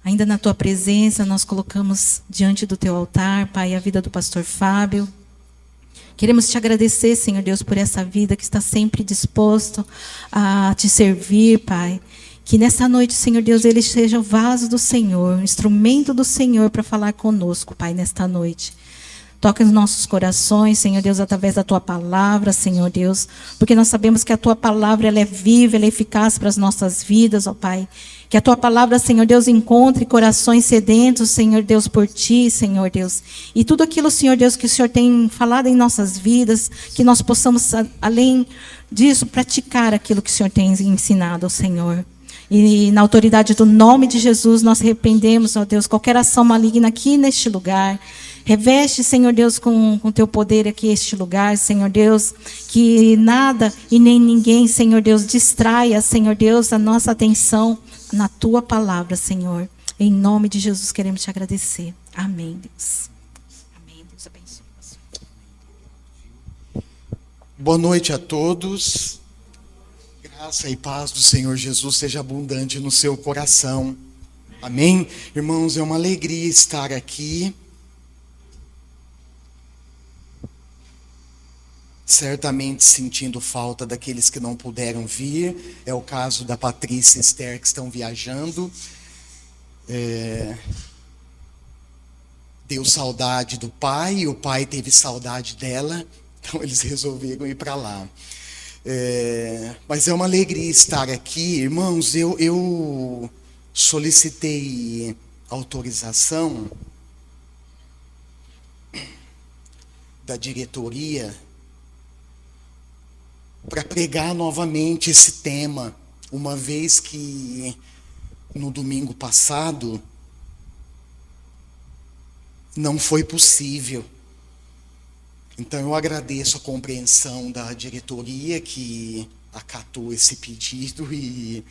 Ainda na tua presença, nós colocamos diante do teu altar, Pai, a vida do pastor Fábio. Queremos te agradecer, Senhor Deus, por essa vida que está sempre disposto a te servir, Pai. Que nessa noite, Senhor Deus, ele seja o vaso do Senhor, o instrumento do Senhor para falar conosco, Pai, nesta noite. Toca nos nossos corações, Senhor Deus, através da tua palavra, Senhor Deus, porque nós sabemos que a tua palavra ela é viva, ela é eficaz para as nossas vidas, ó Pai. Que a tua palavra, Senhor Deus, encontre corações sedentos, Senhor Deus, por ti, Senhor Deus. E tudo aquilo, Senhor Deus, que o Senhor tem falado em nossas vidas, que nós possamos, além disso, praticar aquilo que o Senhor tem ensinado ao Senhor. E na autoridade do nome de Jesus, nós repreendemos, ó Deus, qualquer ação maligna aqui neste lugar. Reveste, Senhor Deus, com teu poder aqui este lugar, Senhor Deus, que nada e nem ninguém, Senhor Deus, distraia, Senhor Deus, a nossa atenção na tua palavra, Senhor. Em nome de Jesus queremos te agradecer. Amém, Deus. Amém, Deus abençoe. Boa noite a todos. Graça e paz do Senhor Jesus seja abundante no seu coração. Amém? Irmãos, é uma alegria estar aqui. Certamente sentindo falta daqueles que não puderam vir. É o caso da Patrícia e Esther, que estão viajando. Deu saudade do pai, e o pai teve saudade dela. Então eles resolveram ir para lá. Mas é uma alegria estar aqui. Irmãos, eu solicitei autorização da diretoria para pregar novamente esse tema, uma vez que no domingo passado não foi possível. Então eu agradeço a compreensão da diretoria que acatou esse pedido e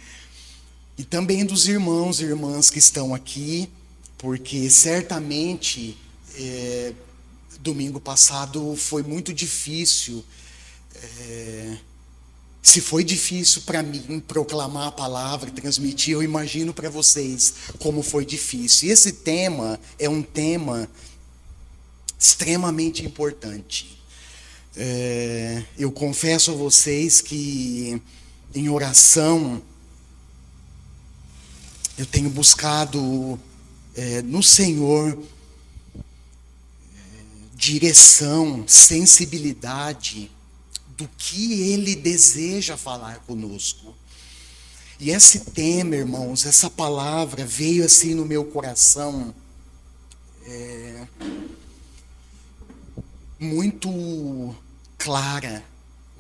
também dos irmãos e irmãs que estão aqui, porque certamente domingo passado foi muito difícil. Se foi difícil para mim proclamar a palavra, transmitir, eu imagino para vocês como foi difícil. E esse tema é um tema extremamente importante. Eu confesso a vocês que em oração eu tenho buscado no Senhor direção, sensibilidade do que Ele deseja falar conosco. E esse tema, irmãos, essa palavra veio assim no meu coração muito clara,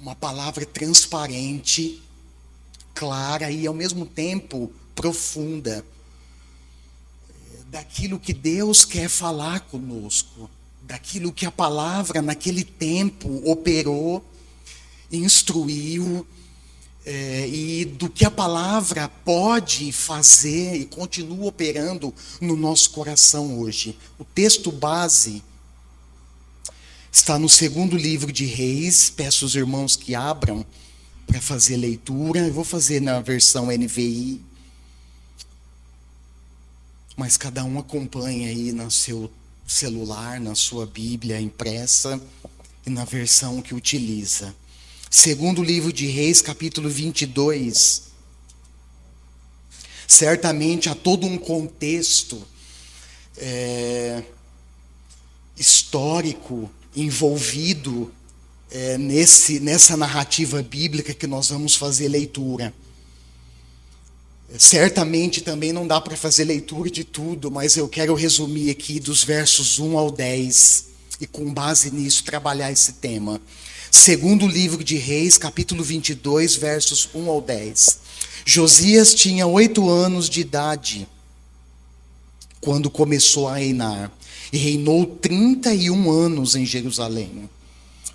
uma palavra transparente, clara e ao mesmo tempo profunda, daquilo que Deus quer falar conosco, daquilo que a palavra naquele tempo operou, instruiu, e do que a palavra pode fazer e continua operando no nosso coração hoje. O texto base está no segundo livro de Reis. Peço aos irmãos que abram para fazer leitura. Eu vou fazer na versão NVI, mas cada um acompanha aí no seu celular, na sua Bíblia impressa e na versão que utiliza. Segundo livro de Reis, capítulo 22. Certamente há todo um contexto histórico envolvido nessa narrativa bíblica que nós vamos fazer leitura. Certamente também não dá para fazer leitura de tudo, mas eu quero resumir aqui dos versos 1 ao 10 e com base nisso trabalhar esse tema. Segundo livro de Reis, capítulo 22, versos 1 ao 10. Josias tinha 8 anos de idade quando começou a reinar, e reinou 31 anos em Jerusalém.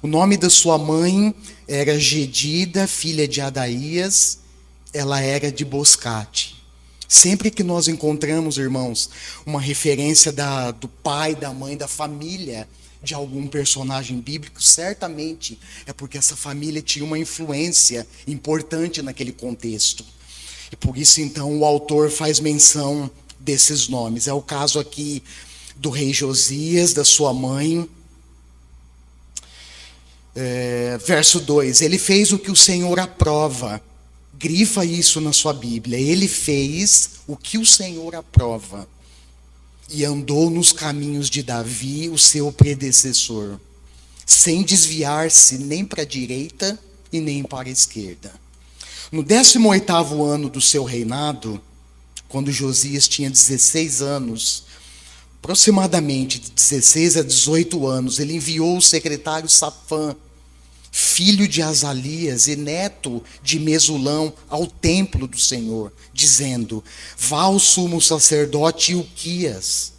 O nome da sua mãe era Gedida, filha de Adaías. Ela era de Boscate. Sempre que nós encontramos, irmãos, uma referência do pai, da mãe, da família de algum personagem bíblico, certamente é porque essa família tinha uma influência importante naquele contexto. E por isso, então, o autor faz menção desses nomes. É o caso aqui do rei Josias, da sua mãe. Verso 2, ele fez o que o Senhor aprova. Grifa isso na sua Bíblia. Ele fez o que o Senhor aprova. E andou nos caminhos de Davi, o seu predecessor, sem desviar-se nem para a direita e nem para a esquerda. No 18º ano do seu reinado, quando Josias tinha 16 anos, aproximadamente de 16 a 18 anos, ele enviou o secretário Safã, filho de Azalias e neto de Mesulão, ao templo do Senhor, dizendo: vá ao sumo sacerdote Ilquias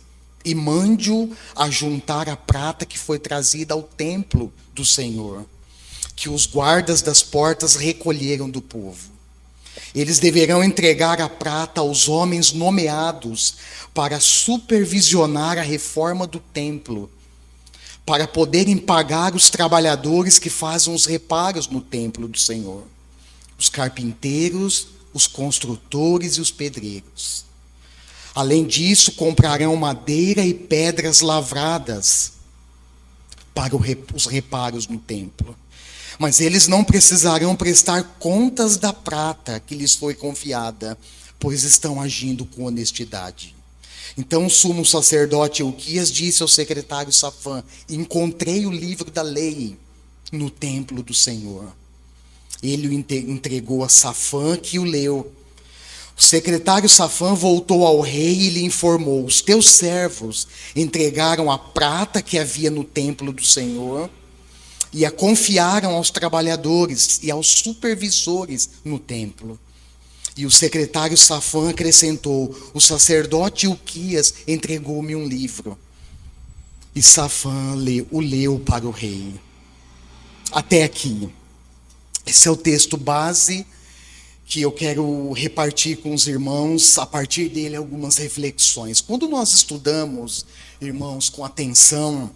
e mande-o ajuntar a prata que foi trazida ao templo do Senhor, que os guardas das portas recolheram do povo. Eles deverão entregar a prata aos homens nomeados para supervisionar a reforma do templo, para poderem pagar os trabalhadores que fazem os reparos no templo do Senhor, os carpinteiros, os construtores e os pedreiros. Além disso, comprarão madeira e pedras lavradas para os reparos no templo. Mas eles não precisarão prestar contas da prata que lhes foi confiada, pois estão agindo com honestidade. Então o sumo sacerdote Ilquias disse ao secretário Safã: encontrei o livro da lei no templo do Senhor. Ele o entregou a Safã, que o leu. O secretário Safã voltou ao rei e lhe informou: os teus servos entregaram a prata que havia no templo do Senhor e a confiaram aos trabalhadores e aos supervisores no templo. E o secretário Safã acrescentou: o sacerdote Ilquias entregou-me um livro. E Safã o leu para o rei. Até aqui. Esse é o texto base que eu quero repartir com os irmãos, a partir dele algumas reflexões. Quando nós estudamos, irmãos, com atenção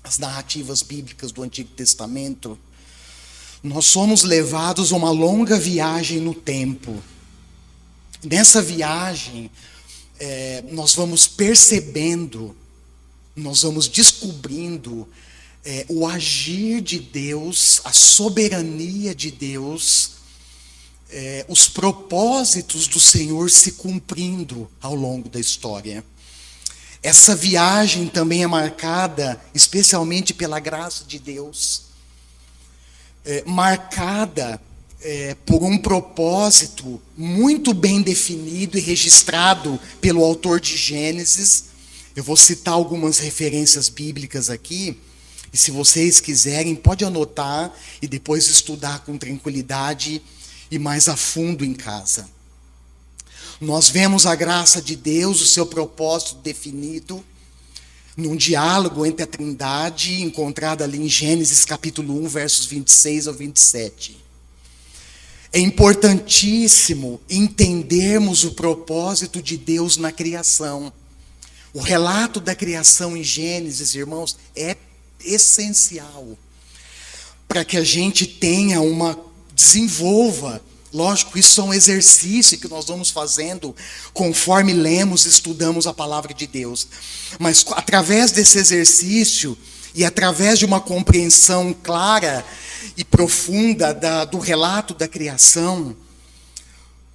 as narrativas bíblicas do Antigo Testamento, nós somos levados a uma longa viagem no tempo. Nessa viagem, nós vamos percebendo, nós vamos descobrindo o agir de Deus, a soberania de Deus, os propósitos do Senhor se cumprindo ao longo da história. Essa viagem também é marcada especialmente pela graça de Deus, marcada por um propósito muito bem definido e registrado pelo autor de Gênesis. Eu vou citar algumas referências bíblicas aqui, e se vocês quiserem, pode anotar e depois estudar com tranquilidade e mais a fundo em casa. Nós vemos a graça de Deus, o seu propósito definido, num diálogo entre a Trindade, encontrado ali em Gênesis capítulo 1, versos 26 ao 27. É importantíssimo entendermos o propósito de Deus na criação. O relato da criação em Gênesis, irmãos, é essencial para que a gente desenvolva. Lógico, isso é um exercício que nós vamos fazendo conforme lemos e estudamos a palavra de Deus. Mas através desse exercício e através de uma compreensão clara e profunda do relato da criação,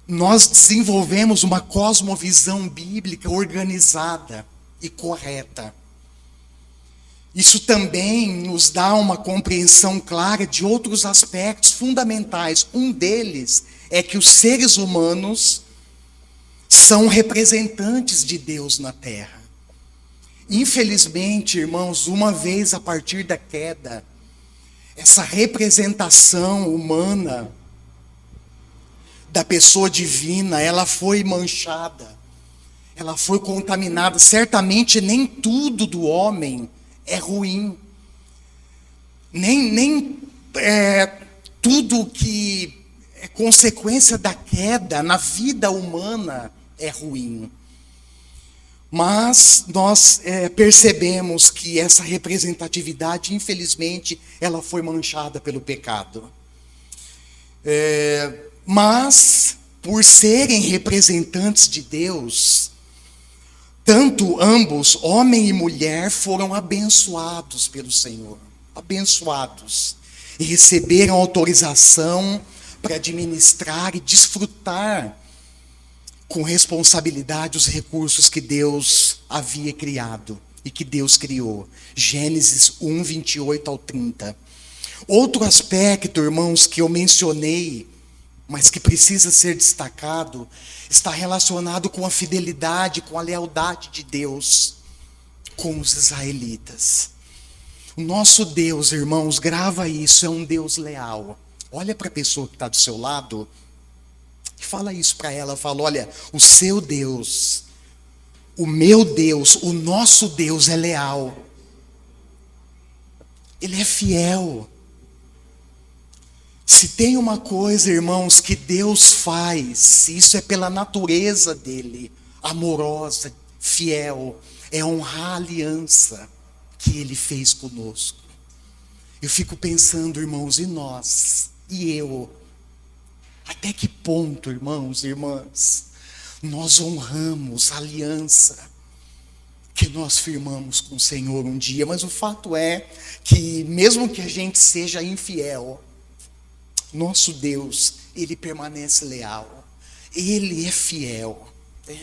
nós desenvolvemos uma cosmovisão bíblica organizada e correta. Isso também nos dá uma compreensão clara de outros aspectos fundamentais. Um deles é que os seres humanos são representantes de Deus na Terra. Infelizmente, irmãos, uma vez a partir da queda, essa representação humana da pessoa divina, ela foi manchada, ela foi contaminada. Certamente nem tudo do homem é ruim. Nem tudo que é consequência da queda na vida humana é ruim. Mas nós percebemos que essa representatividade, infelizmente, ela foi manchada pelo pecado. Mas, por serem representantes de Deus, Tanto ambos, homem e mulher, foram abençoados pelo Senhor. Abençoados. E receberam autorização para administrar e desfrutar com responsabilidade os recursos que Deus havia criado e que Deus criou. Gênesis 1, 28 ao 30. Outro aspecto, irmãos, que eu mencionei, mas que precisa ser destacado, está relacionado com a fidelidade, com a lealdade de Deus com os israelitas. O nosso Deus, irmãos, grava isso, é um Deus leal. Olha para a pessoa que está do seu lado e fala isso para ela. Fala, olha, o seu Deus, o meu Deus, o nosso Deus é leal. Ele é fiel. Se tem uma coisa, irmãos, que Deus faz, isso é pela natureza dele, amorosa, fiel, é honrar a aliança que ele fez conosco. Eu fico pensando, irmãos, e nós, e eu, até que ponto, irmãos e irmãs, nós honramos a aliança que nós firmamos com o Senhor um dia? Mas o fato é que, mesmo que a gente seja infiel, nosso Deus, ele permanece leal, ele é fiel, né?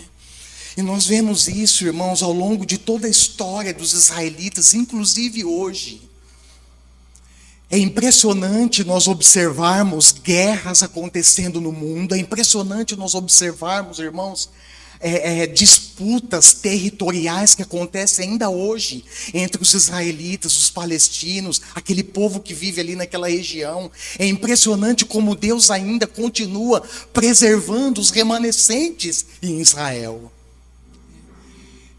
E nós vemos isso, irmãos, ao longo de toda a história dos israelitas, inclusive hoje. É impressionante nós observarmos guerras acontecendo no mundo, é impressionante nós observarmos, irmãos, disputas territoriais que acontecem ainda hoje entre os israelitas, os palestinos, aquele povo que vive ali naquela região. É impressionante como Deus ainda continua preservando os remanescentes em Israel.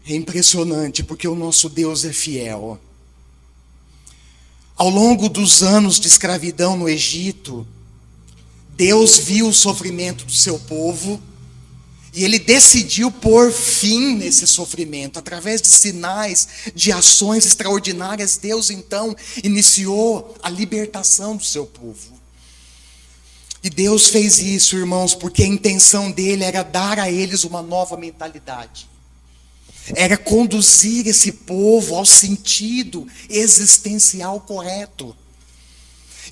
É impressionante porque o nosso Deus é fiel. Ao longo dos anos de escravidão no Egito, Deus viu o sofrimento do seu povo e ele decidiu pôr fim nesse sofrimento. Através de sinais, de ações extraordinárias, Deus então iniciou a libertação do seu povo. E Deus fez isso, irmãos, porque a intenção dele era dar a eles uma nova mentalidade. Era conduzir esse povo ao sentido existencial correto.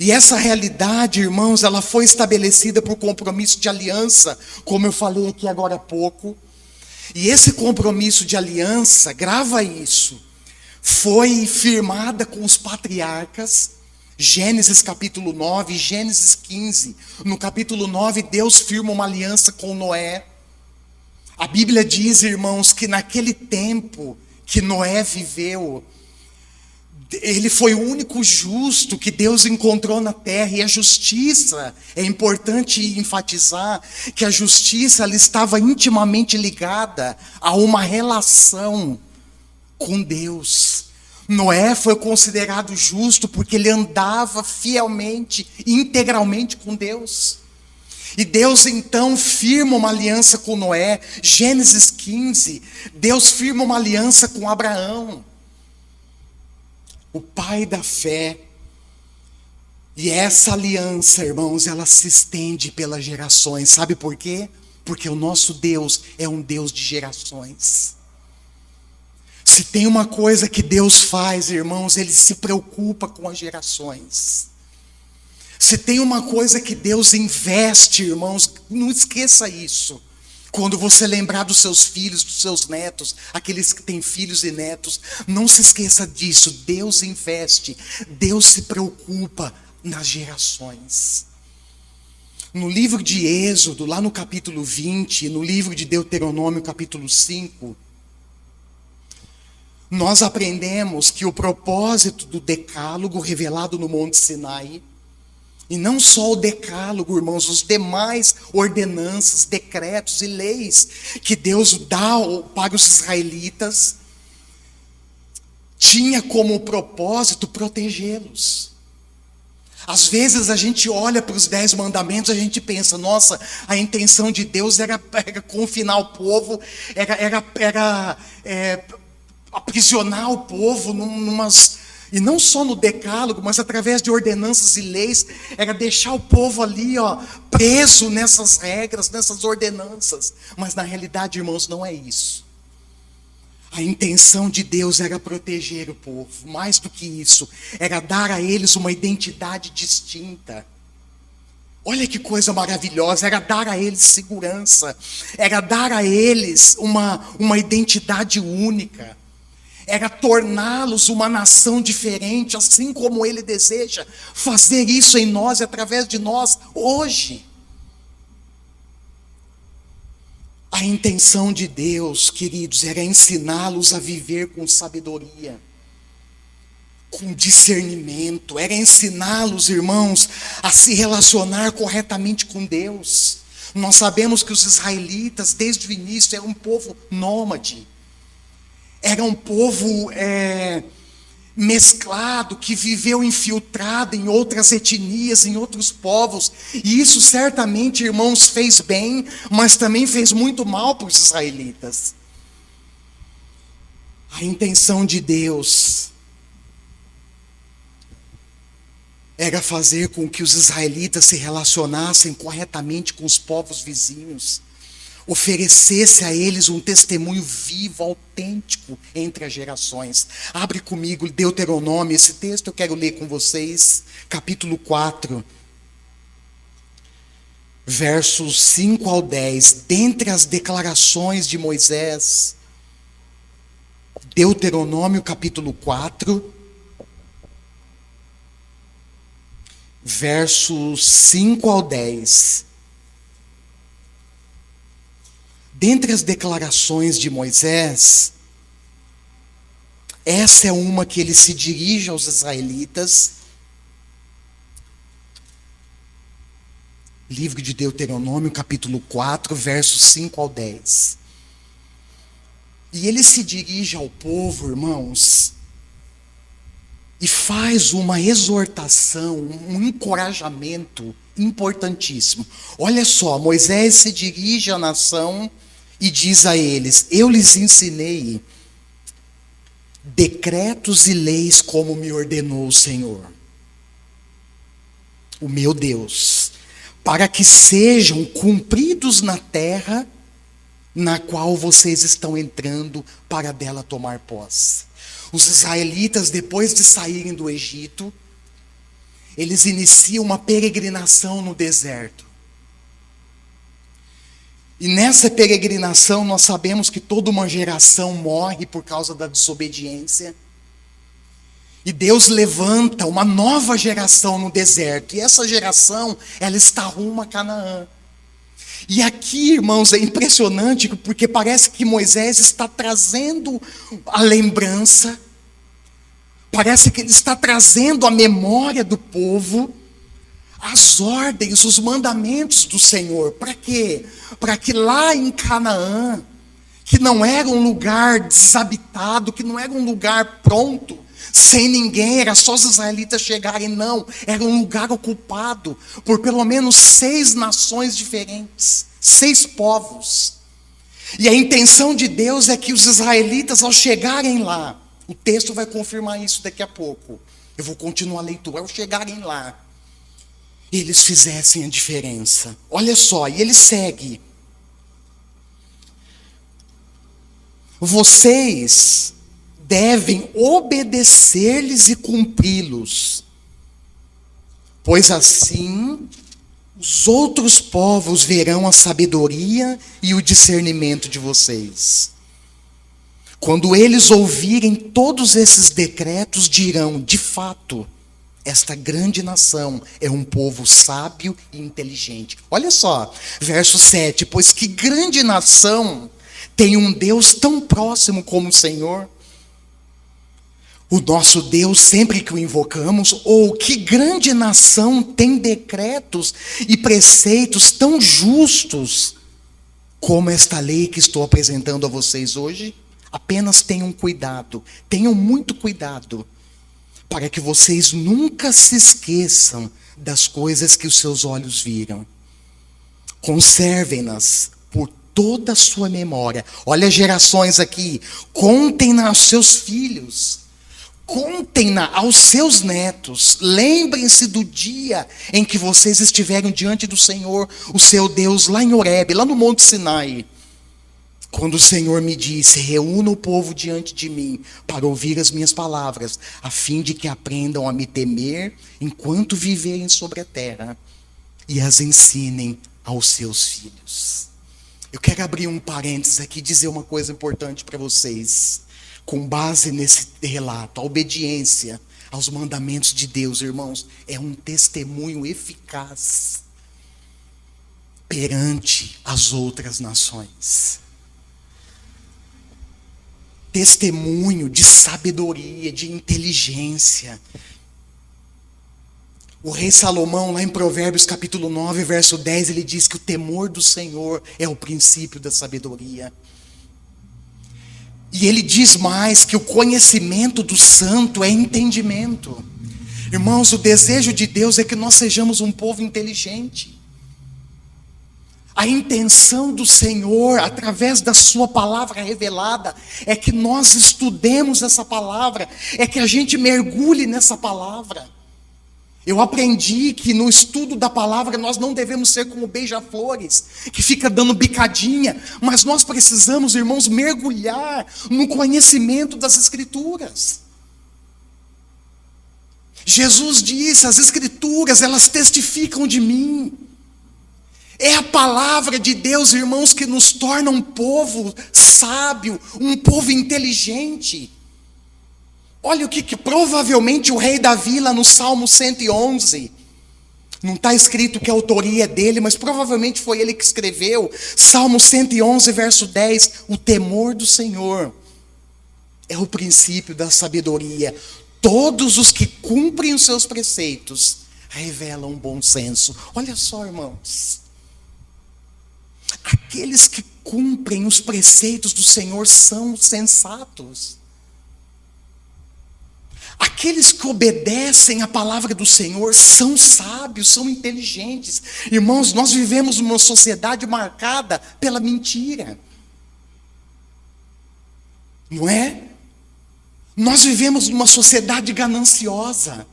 E essa realidade, irmãos, ela foi estabelecida por compromisso de aliança, como eu falei aqui agora há pouco. E esse compromisso de aliança, grava isso, foi firmada com os patriarcas, Gênesis capítulo 9, Gênesis 15. No capítulo 9, Deus firma uma aliança com Noé. A Bíblia diz, irmãos, que naquele tempo que Noé viveu, ele foi o único justo que Deus encontrou na terra. E a justiça, é importante enfatizar que a justiça ela estava intimamente ligada a uma relação com Deus. Noé foi considerado justo porque ele andava fielmente, integralmente com Deus. E Deus então firma uma aliança com Noé. Gênesis 15, Deus firma uma aliança com Abraão, o pai da fé. E essa aliança, irmãos, ela se estende pelas gerações. Sabe por quê? Porque o nosso Deus é um Deus de gerações. Se tem uma coisa que Deus faz, irmãos, ele se preocupa com as gerações. Se tem uma coisa que Deus investe, irmãos, não esqueça isso. Quando você lembrar dos seus filhos, dos seus netos, aqueles que têm filhos e netos, não se esqueça disso. Deus investe, Deus se preocupa nas gerações. No livro de Êxodo, lá no capítulo 20, no livro de Deuteronômio, capítulo 5, nós aprendemos que o propósito do decálogo revelado no Monte Sinai, e não só o decálogo, irmãos, os demais ordenanças, decretos e leis que Deus dá para os israelitas, tinha como propósito protegê-los. Às vezes a gente olha para os 10 mandamentos, a gente pensa, nossa, a intenção de Deus era confinar o povo, era aprisionar o povo e não só no decálogo, mas através de ordenanças e leis, era deixar o povo ali, preso nessas regras, nessas ordenanças. Mas na realidade, irmãos, não é isso. A intenção de Deus era proteger o povo. Mais do que isso, era dar a eles uma identidade distinta. Olha que coisa maravilhosa, era dar a eles segurança, era dar a eles uma identidade única, era torná-los uma nação diferente, assim como Ele deseja fazer isso em nós e através de nós hoje. A intenção de Deus, queridos, era ensiná-los a viver com sabedoria, com discernimento, era ensiná-los, irmãos, a se relacionar corretamente com Deus. Nós sabemos que os israelitas, desde o início, eram um povo nômade, era um povo mesclado, que viveu infiltrado em outras etnias, em outros povos, e isso certamente, irmãos, fez bem, mas também fez muito mal para os israelitas. A intenção de Deus era fazer com que os israelitas se relacionassem corretamente com os povos vizinhos, oferecesse a eles um testemunho vivo, autêntico entre as gerações. Abre comigo Deuteronômio, esse texto eu quero ler com vocês, capítulo 4, versos 5 ao 10. Dentre as declarações de Moisés, Deuteronômio capítulo 4, versos 5 ao 10. Dentre as declarações de Moisés, essa é uma que ele se dirige aos israelitas. Livro de Deuteronômio, capítulo 4, versos 5 ao 10. E ele se dirige ao povo, irmãos, e faz uma exortação, um encorajamento importantíssimo. Olha só, Moisés se dirige à nação e diz a eles: eu lhes ensinei decretos e leis como me ordenou o Senhor, o meu Deus, para que sejam cumpridos na terra na qual vocês estão entrando para dela tomar posse. Os israelitas, depois de saírem do Egito, eles iniciam uma peregrinação no deserto. E nessa peregrinação nós sabemos que toda uma geração morre por causa da desobediência. E Deus levanta uma nova geração no deserto. E essa geração, ela está rumo a Canaã. E aqui, irmãos, é impressionante, porque parece que Moisés está trazendo a lembrança, parece que ele está trazendo a memória do povo, as ordens, os mandamentos do Senhor. Para quê? Para que lá em Canaã, que não era um lugar desabitado, que não era um lugar pronto, sem ninguém, era só os israelitas chegarem, não, era um lugar ocupado por pelo menos 6 nações diferentes, 6 povos. E a intenção de Deus é que os israelitas, ao chegarem lá, o texto vai confirmar isso daqui a pouco, eu vou continuar a leitura, ao chegarem lá, eles fizessem a diferença. Olha só, e ele segue: vocês devem obedecer-lhes e cumpri-los, pois assim os outros povos verão a sabedoria e o discernimento de vocês. Quando eles ouvirem todos esses decretos, dirão: de fato, esta grande nação é um povo sábio e inteligente. Olha só, verso 7, pois que grande nação tem um Deus tão próximo como o Senhor? O nosso Deus, sempre que o invocamos, ou que grande nação tem decretos e preceitos tão justos como esta lei que estou apresentando a vocês hoje? Apenas tenham cuidado, tenham muito cuidado, para que vocês nunca se esqueçam das coisas que os seus olhos viram. Conservem-nas por toda a sua memória. Olha as gerações aqui. Contem-na aos seus filhos. Contem-na aos seus netos. Lembrem-se do dia em que vocês estiveram diante do Senhor, o seu Deus, lá em Horebe, lá no Monte Sinai. Quando o Senhor me disse: reúna o povo diante de mim para ouvir as minhas palavras, a fim de que aprendam a me temer enquanto viverem sobre a terra e as ensinem aos seus filhos. Eu quero abrir um parênteses aqui e dizer uma coisa importante para vocês. Com base nesse relato, a obediência aos mandamentos de Deus, irmãos, é um testemunho eficaz perante as outras nações. Testemunho de sabedoria, de inteligência. O rei Salomão, lá em Provérbios capítulo 9, verso 10, ele diz que o temor do Senhor é o princípio da sabedoria. E ele diz mais que o conhecimento do santo é entendimento. Irmãos, o desejo de Deus é que nós sejamos um povo inteligente. A intenção do Senhor, através da sua palavra revelada, é que nós estudemos essa palavra, é que a gente mergulhe nessa palavra. Eu aprendi que no estudo da palavra nós não devemos ser como beija-flores, que fica dando bicadinha, mas nós precisamos, irmãos, mergulhar no conhecimento das Escrituras. Jesus disse: as Escrituras, elas testificam de mim. É a palavra de Deus, irmãos, que nos torna um povo sábio, um povo inteligente. Olha o que provavelmente o rei Davi, lá no Salmo 111, não está escrito que a autoria é dele, mas provavelmente foi ele que escreveu. Salmo 111, verso 10, o temor do Senhor é o princípio da sabedoria. Todos os que cumprem os seus preceitos revelam bom senso. Olha só, irmãos. Aqueles que cumprem os preceitos do Senhor são sensatos. Aqueles que obedecem a palavra do Senhor são sábios, são inteligentes. Irmãos, nós vivemos numa sociedade marcada pela mentira. Não é? Nós vivemos numa sociedade gananciosa.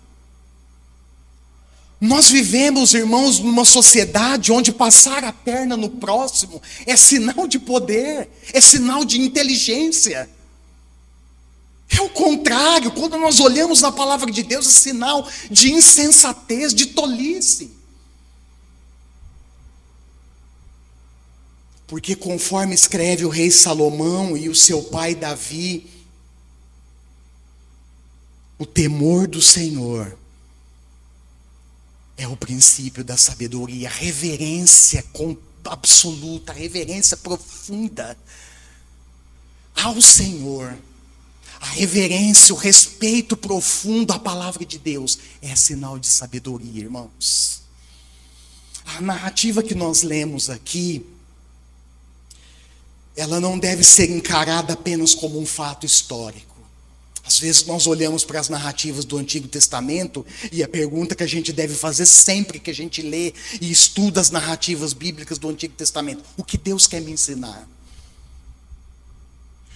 Nós vivemos, irmãos, numa sociedade onde passar a perna no próximo é sinal de poder, é sinal de inteligência. É o contrário, quando nós olhamos na palavra de Deus, é sinal de insensatez, de tolice. Porque conforme escreve o rei Salomão e o seu pai Davi, o temor do Senhor é o princípio da sabedoria, reverência absoluta, reverência profunda ao Senhor. A reverência, o respeito profundo à palavra de Deus é sinal de sabedoria, irmãos. A narrativa que nós lemos aqui, ela não deve ser encarada apenas como um fato histórico. Às vezes nós olhamos para as narrativas do Antigo Testamento e a pergunta que a gente deve fazer sempre que a gente lê e estuda as narrativas bíblicas do Antigo Testamento: o que Deus quer me ensinar?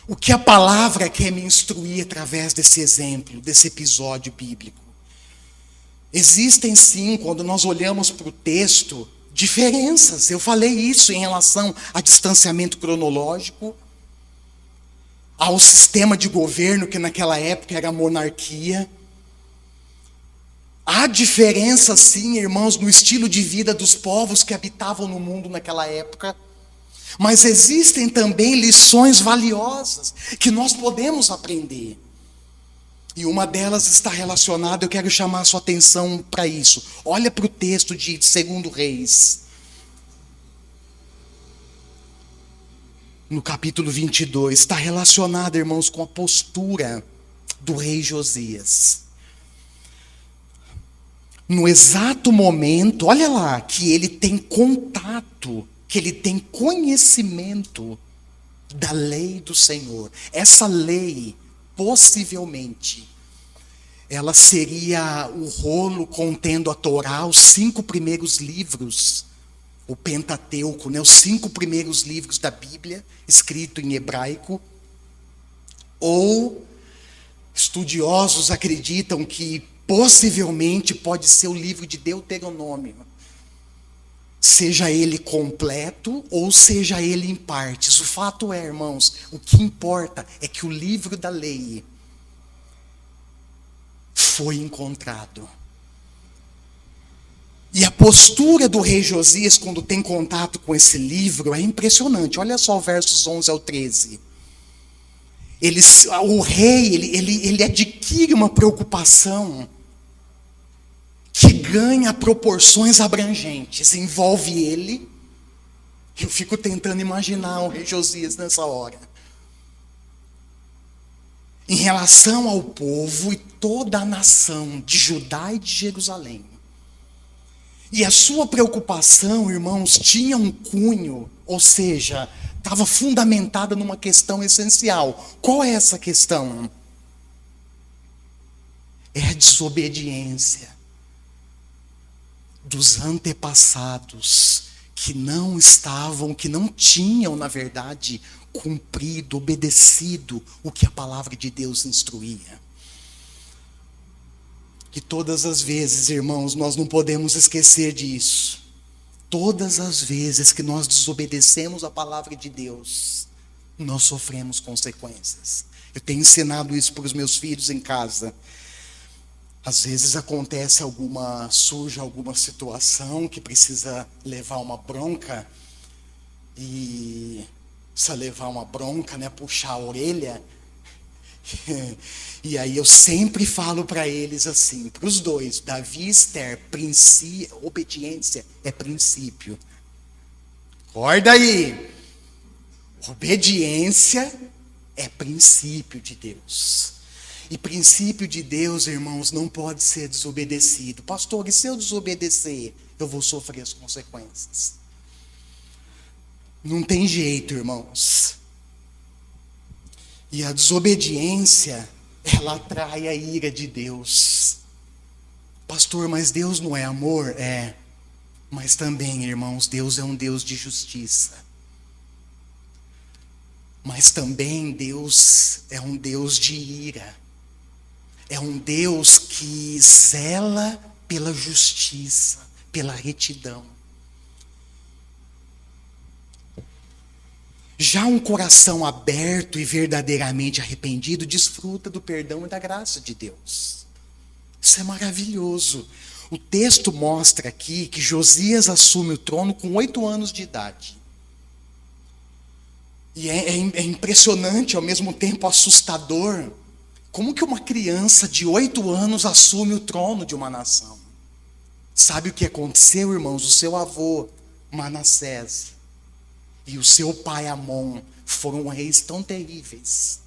O que a palavra quer me instruir através desse exemplo, desse episódio bíblico? Existem sim, quando nós olhamos para o texto, diferenças. Eu falei isso em relação a distanciamento cronológico, ao sistema de governo que naquela época era a monarquia. Há diferença sim, irmãos, no estilo de vida dos povos que habitavam no mundo naquela época. Mas existem também lições valiosas que nós podemos aprender. E uma delas está relacionada, eu quero chamar a sua atenção para isso. Olha para o texto de 2 Reis. No capítulo 22, está relacionado, irmãos, com a postura do rei Josias. No exato momento, olha lá, que ele tem contato, que ele tem conhecimento da lei do Senhor. Essa lei, possivelmente, ela seria o rolo contendo a Torá, os 5 primeiros livros, o Pentateuco, né? Os 5 primeiros livros da Bíblia, escrito em hebraico. Ou estudiosos acreditam que possivelmente pode ser o livro de Deuteronômio. seja ele completo ou seja ele em partes. O fato é, irmãos, o que importa é que o livro da lei foi encontrado. E a postura do rei Josias quando tem contato com esse livro é impressionante. Olha só versos 11 ao 13. O rei, ele adquire uma preocupação que ganha proporções abrangentes. Envolve ele. Eu fico tentando imaginar o rei Josias nessa hora. Em relação ao povo e toda a nação de Judá e de Jerusalém. E a sua preocupação, irmãos, tinha um cunho, ou seja, estava fundamentada numa questão essencial. Qual é essa questão? É a desobediência dos antepassados que não tinham, na verdade, cumprido, obedecido o que a palavra de Deus instruía. E todas as vezes, irmãos, nós não podemos esquecer disso. Todas as vezes que nós desobedecemos a palavra de Deus, nós sofremos consequências. Eu tenho ensinado isso para os meus filhos em casa. Às vezes surge alguma situação que precisa levar uma bronca, e precisa levar uma bronca, né, puxar a orelha. E aí eu sempre falo para eles assim, para os dois, Davi e Esther, obediência é princípio. Acorda aí. Obediência é princípio de Deus. E princípio de Deus, irmãos, não pode ser desobedecido. Pastor, e se eu desobedecer, eu vou sofrer as consequências? Não tem jeito, irmãos. E a desobediência, ela atrai a ira de Deus. Pastor, mas Deus não é amor? É. Mas também, irmãos, Deus é um Deus de justiça. Mas também Deus é um Deus de ira. É um Deus que zela pela justiça, pela retidão. Já um coração aberto e verdadeiramente arrependido desfruta do perdão e da graça de Deus. Isso é maravilhoso. O texto mostra aqui que Josias assume o trono com 8 anos de idade. E é impressionante, ao mesmo tempo assustador, como que uma criança de 8 anos assume o trono de uma nação. Sabe o que aconteceu, irmãos? O seu avô, Manassés, e o seu pai Amon foram reis tão terríveis,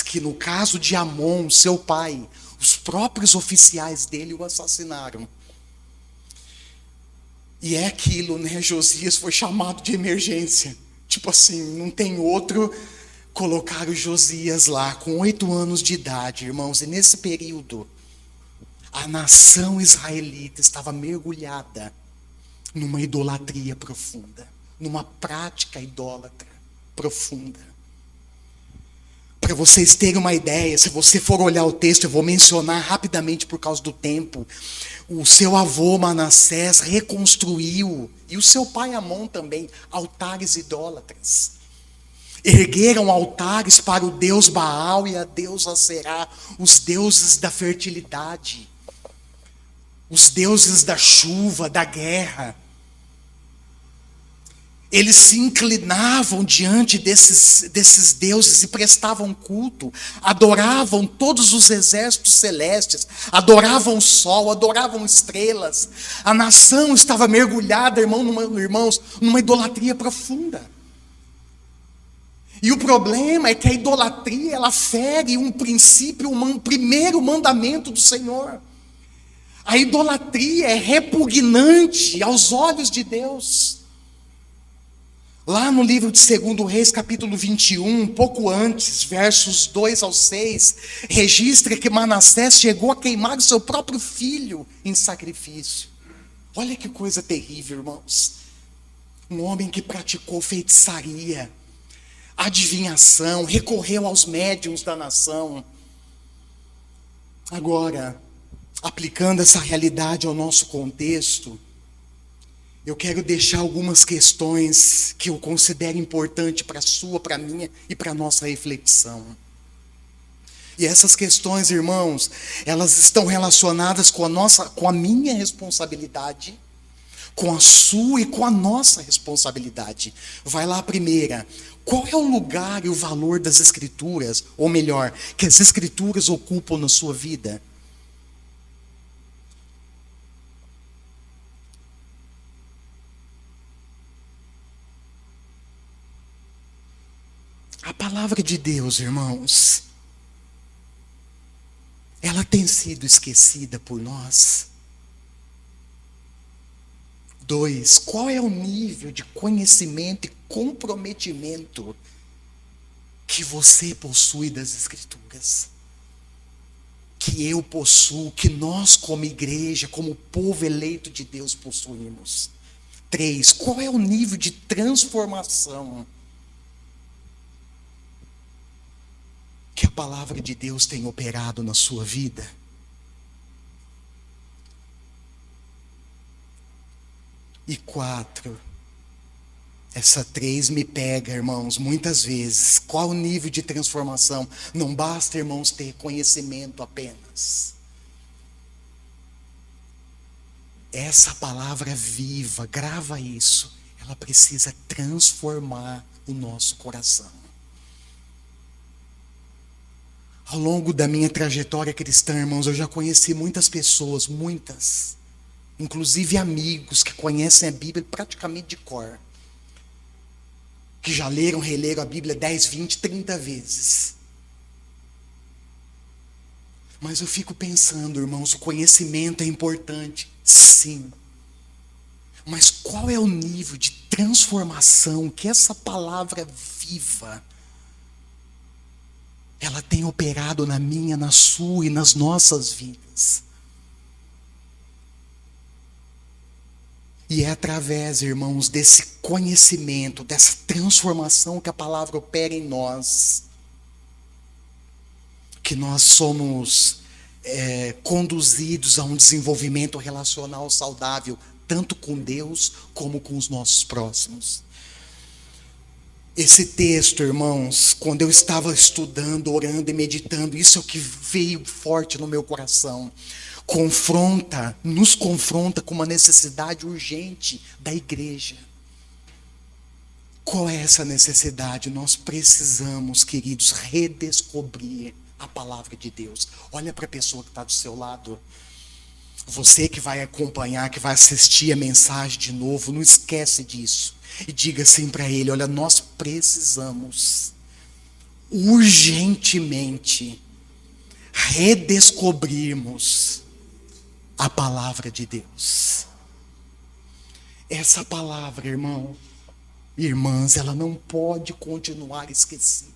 que no caso de Amon, seu pai, os próprios oficiais dele o assassinaram. E é aquilo, né? Josias foi chamado de emergência. Tipo assim, não tem outro. Colocaram Josias lá com 8 anos de idade, irmãos. E nesse período, a nação israelita estava mergulhada numa idolatria profunda, numa prática idólatra profunda. Para vocês terem uma ideia, se você for olhar o texto, eu vou mencionar rapidamente por causa do tempo. O seu avô Manassés reconstruiu, e o seu pai Amon também, altares idólatras. Ergueram altares para o deus Baal e a deusa Será, os deuses da fertilidade, os deuses da chuva, da guerra. Eles se inclinavam diante desses deuses e prestavam culto, adoravam todos os exércitos celestes, adoravam o sol, adoravam estrelas. A nação estava mergulhada, irmãos, numa idolatria profunda. E o problema é que a idolatria, ela fere um princípio, um primeiro mandamento do Senhor. A idolatria é repugnante aos olhos de Deus. Lá no livro de 2 Reis, capítulo 21, um pouco antes, versos 2 ao 6, registra que Manassés chegou a queimar o seu próprio filho em sacrifício. Olha que coisa terrível, irmãos. Um homem que praticou feitiçaria, adivinhação, recorreu aos médiuns da nação. Agora, aplicando essa realidade ao nosso contexto, eu quero deixar algumas questões que eu considero importante para a sua, para a minha e para a nossa reflexão. E essas questões, irmãos, elas estão relacionadas com a minha responsabilidade, com a sua e com a nossa responsabilidade. Vai lá a primeira. Qual é o lugar e o valor das Escrituras, ou melhor, que as Escrituras ocupam na sua vida? A palavra de Deus, irmãos, ela tem sido esquecida por nós. 2, qual é o nível de conhecimento e comprometimento que você possui das Escrituras? Que eu possuo, que nós como igreja, como povo eleito de Deus possuímos? 3, qual é o nível de transformação que a palavra de Deus tem operado na sua vida? E 4, essa 3 me pega, irmãos, muitas vezes. Qual o nível de transformação? Não basta, irmãos, ter conhecimento apenas. Essa palavra viva, grava isso, ela precisa transformar o nosso coração. Ao longo da minha trajetória cristã, irmãos, eu já conheci muitas pessoas, muitas, inclusive amigos que conhecem a Bíblia praticamente de cor, que já leram, releram a Bíblia 10, 20, 30 vezes. Mas eu fico pensando, irmãos, o conhecimento é importante, sim. Mas qual é o nível de transformação que essa palavra viva ela tem operado na minha, na sua e nas nossas vidas? E é através, irmãos, desse conhecimento, dessa transformação que a palavra opera em nós, que nós somos conduzidos a um desenvolvimento relacional saudável, tanto com Deus como com os nossos próximos. Esse texto, irmãos, quando eu estava estudando, orando e meditando, isso é o que veio forte no meu coração. Nos confronta com uma necessidade urgente da igreja. Qual é essa necessidade? Nós precisamos, queridos, redescobrir a palavra de Deus. Olha para a pessoa que está do seu lado. Você que vai acompanhar, que vai assistir a mensagem de novo, não esquece disso. E diga assim para ele: olha, nós precisamos urgentemente redescobrirmos a palavra de Deus. Essa palavra, irmão, irmãs, ela não pode continuar esquecida.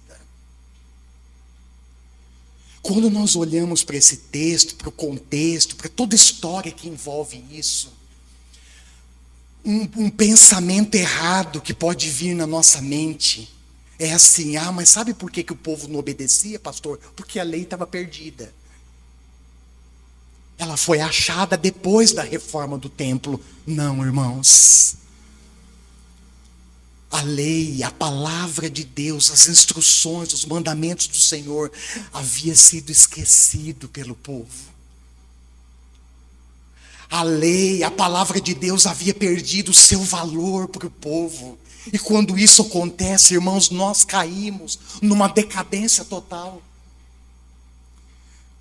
Quando nós olhamos para esse texto, para o contexto, para toda a história que envolve isso, um pensamento errado que pode vir na nossa mente é assim: mas sabe por que o povo não obedecia, pastor? Porque a lei estava perdida. Ela foi achada depois da reforma do templo. Não, irmãos. A lei, a palavra de Deus, as instruções, os mandamentos do Senhor havia sido esquecido pelo povo. A lei, a palavra de Deus havia perdido o seu valor para o povo. E quando isso acontece, irmãos, nós caímos numa decadência total.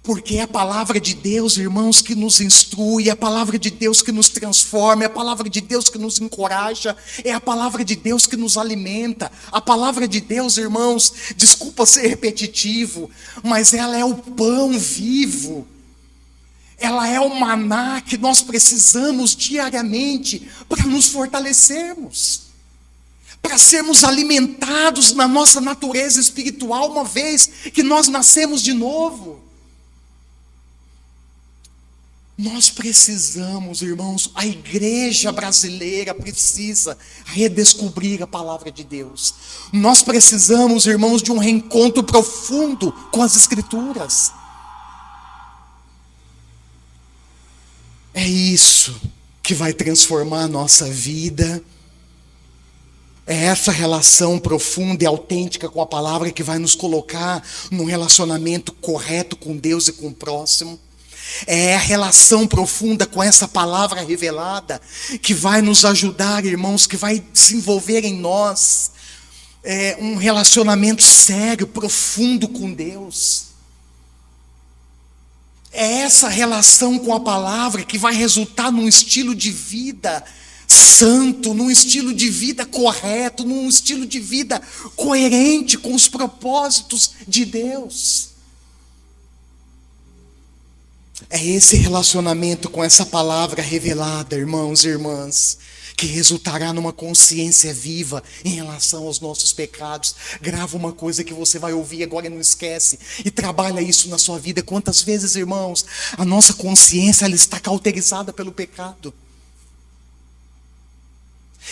Porque é a palavra de Deus, irmãos, que nos instrui, é a palavra de Deus que nos transforma, é a palavra de Deus que nos encoraja, é a palavra de Deus que nos alimenta. A palavra de Deus, irmãos, desculpa ser repetitivo, mas ela é o pão vivo. Ela é o maná que nós precisamos diariamente para nos fortalecermos, para sermos alimentados na nossa natureza espiritual, uma vez que nós nascemos de novo. Nós precisamos, irmãos, a igreja brasileira precisa redescobrir a palavra de Deus. Nós precisamos, irmãos, de um reencontro profundo com as Escrituras. É isso. que vai transformar a nossa vida. É essa relação profunda e autêntica com a palavra que vai nos colocar num relacionamento correto com Deus e com o próximo. É a relação profunda com essa palavra revelada que vai nos ajudar, irmãos, que vai desenvolver em nós um relacionamento sério, profundo com Deus. É essa relação com a palavra que vai resultar num estilo de vida santo, num estilo de vida correto, num estilo de vida coerente com os propósitos de Deus. É esse relacionamento com essa palavra revelada, irmãos e irmãs, que resultará numa consciência viva em relação aos nossos pecados. Grava uma coisa que você vai ouvir agora e não esquece, e trabalha isso na sua vida. Quantas vezes, irmãos, a nossa consciência ela está cauterizada pelo pecado.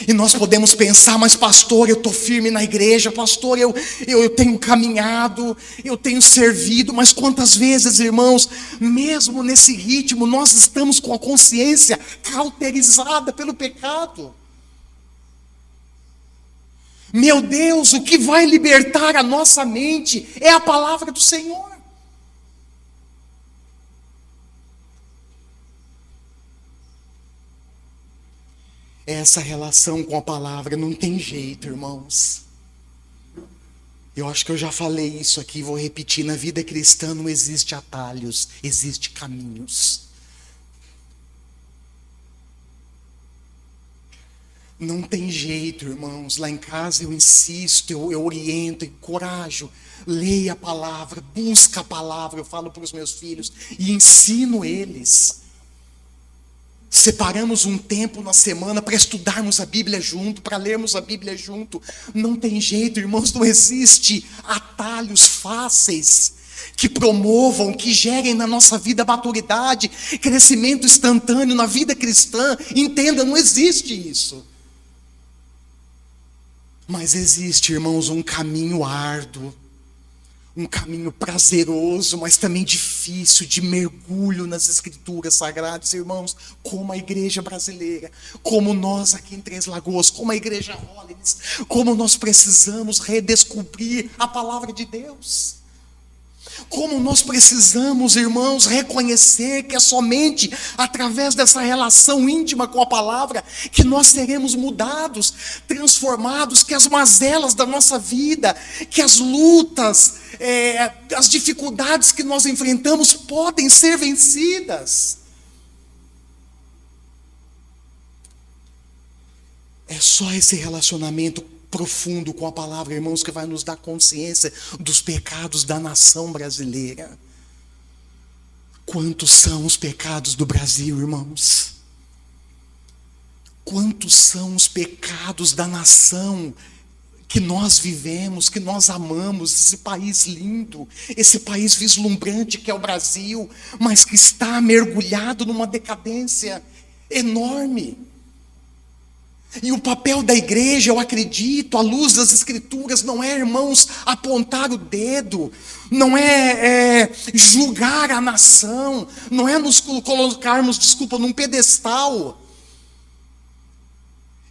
E nós podemos pensar, mas pastor, eu estou firme na igreja, pastor, eu tenho caminhado, eu tenho servido, mas quantas vezes, irmãos, mesmo nesse ritmo, nós estamos com a consciência cauterizada pelo pecado. Meu Deus, o que vai libertar a nossa mente é a palavra do Senhor. Essa relação com a palavra não tem jeito, irmãos. Eu acho que eu já falei isso aqui, vou repetir. Na vida cristã não existe atalhos, existe caminhos. Não tem jeito, irmãos. Lá em casa eu insisto, eu oriento, encorajo. Leia a palavra, busca a palavra. Eu falo para os meus filhos e ensino eles. Separamos um tempo na semana para estudarmos a Bíblia junto, para lermos a Bíblia junto. Não tem jeito, irmãos, não existe atalhos fáceis que promovam, que gerem na nossa vida maturidade, crescimento instantâneo na vida cristã. Entenda, não existe isso. Mas existe, irmãos, um caminho árduo, um caminho prazeroso, mas também difícil, de mergulho nas Escrituras Sagradas, irmãos, como a igreja brasileira, como nós aqui em Três Lagoas, como a igreja Hollins, como nós precisamos redescobrir a palavra de Deus. Como nós precisamos, irmãos, reconhecer que é somente através dessa relação íntima com a palavra que nós seremos mudados, transformados, que as mazelas da nossa vida, que as lutas, as dificuldades que nós enfrentamos podem ser vencidas. É só esse relacionamento profundo com a palavra, irmãos, que vai nos dar consciência dos pecados da nação brasileira. Quantos são os pecados do Brasil, irmãos? Quantos são os pecados da nação que nós vivemos, que nós amamos, esse país lindo, esse país vislumbrante que é o Brasil, mas que está mergulhado numa decadência enorme. E o papel da igreja, eu acredito, à luz das Escrituras, não é, irmãos, apontar o dedo, não é julgar a nação, não é nos colocarmos, num pedestal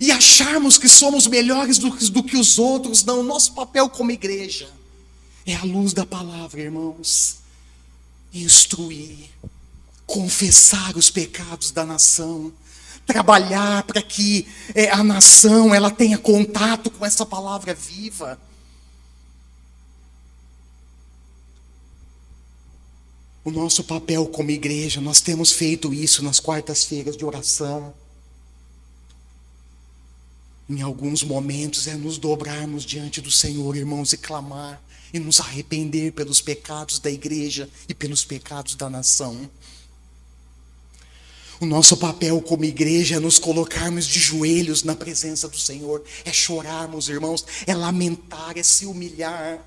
e acharmos que somos melhores do que os outros. Não, nosso papel como igreja é à luz da palavra, irmãos, instruir, confessar os pecados da nação, trabalhar para que a nação ela tenha contato com essa palavra viva. O nosso papel como igreja, nós temos feito isso nas quartas-feiras de oração. Em alguns momentos é nos dobrarmos diante do Senhor, irmãos, e clamar e nos arrepender pelos pecados da igreja e pelos pecados da nação. O nosso papel como igreja é nos colocarmos de joelhos na presença do Senhor, é chorarmos, irmãos, é lamentar, é se humilhar,